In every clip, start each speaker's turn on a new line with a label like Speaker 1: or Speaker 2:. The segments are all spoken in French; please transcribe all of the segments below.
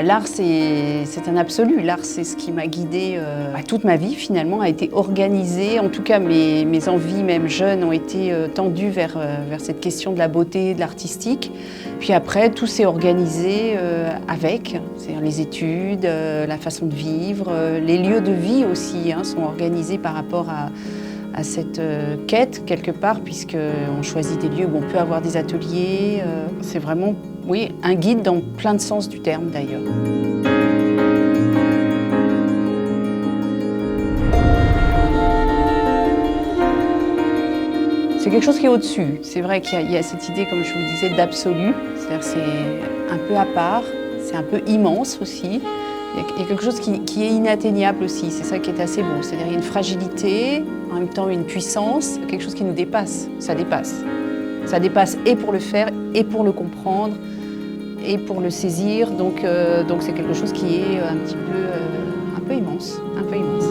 Speaker 1: L'art, c'est un absolu. L'art, c'est ce qui m'a guidée toute ma vie, finalement, a été organisé. En tout cas, mes envies, même jeunes, ont été tendues vers cette question de la beauté, de l'artistique. Puis après, tout s'est organisé avec, c'est-à-dire les études, la façon de vivre, les lieux de vie aussi sont organisés par rapport à cette quête, quelque part, puisqu'on choisit des lieux où on peut avoir des ateliers. C'est vraiment, oui, un guide dans plein de sens du terme, d'ailleurs. C'est quelque chose qui est au-dessus. C'est vrai qu'il y a cette idée, comme je vous le disais, d'absolu. C'est-à-dire c'est un peu à part, c'est un peu immense aussi. Il y a quelque chose qui est inatteignable aussi, c'est ça qui est assez beau. C'est-à-dire qu'il y a une fragilité, en même temps une puissance, quelque chose qui nous dépasse. Ça dépasse. Ça dépasse et pour le faire, et pour le comprendre, et pour le saisir. Donc c'est quelque chose qui est un peu immense, un peu immense.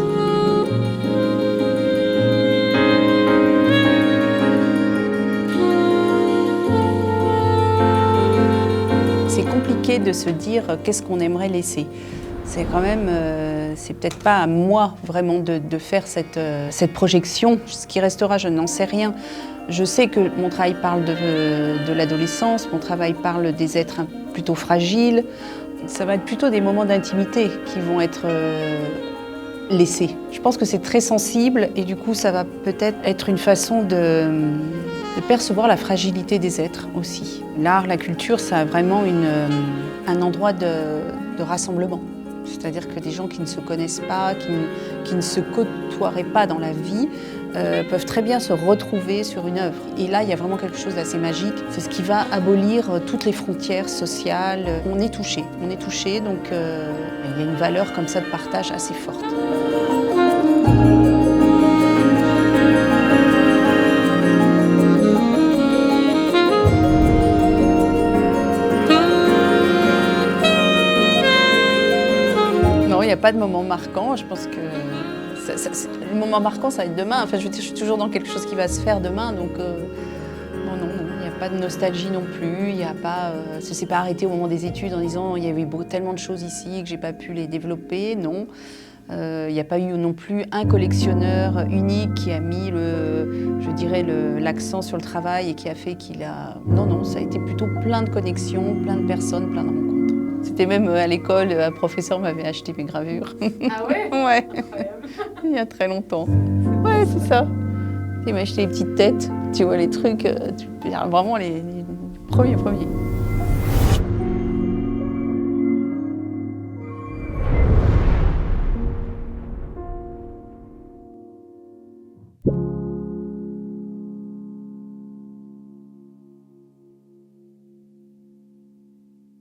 Speaker 1: C'est compliqué de se dire qu'est-ce qu'on aimerait laisser. C'est quand même, c'est peut-être pas à moi vraiment de faire cette projection. Ce qui restera, je n'en sais rien. Je sais que mon travail parle de l'adolescence, mon travail parle des êtres plutôt fragiles. Ça va être plutôt des moments d'intimité qui vont être laissés. Je pense que c'est très sensible et du coup ça va peut-être être une façon de percevoir la fragilité des êtres aussi. L'art, la culture, ça a vraiment un endroit de rassemblement. C'est-à-dire que des gens qui ne se connaissent pas, qui ne se côtoieraient pas dans la vie, peuvent très bien se retrouver sur une œuvre. Et là, il y a vraiment quelque chose d'assez magique. C'est ce qui va abolir toutes les frontières sociales. On est touché, donc il y a une valeur comme ça de partage assez forte. Il n'y a pas de moment marquant, je pense que le moment marquant ça va être demain, enfin je suis toujours dans quelque chose qui va se faire demain, donc non, il n'y a pas de nostalgie non plus, il n'y a pas, ça ne s'est pas arrêté au moment des études en disant il y avait tellement de choses ici que je n'ai pas pu les développer, non. Il n'y a pas eu non plus un collectionneur unique qui a mis l'accent sur le travail et qui a fait qu'il a... Non, ça a été plutôt plein de connexions, plein de personnes, plein de rencontres. C'était même à l'école, un professeur m'avait acheté mes gravures.
Speaker 2: Ah ouais?
Speaker 1: Ouais, il y a très longtemps. Ouais, c'est ça. Il m'a acheté les petites têtes, tu vois les trucs, vraiment les premiers.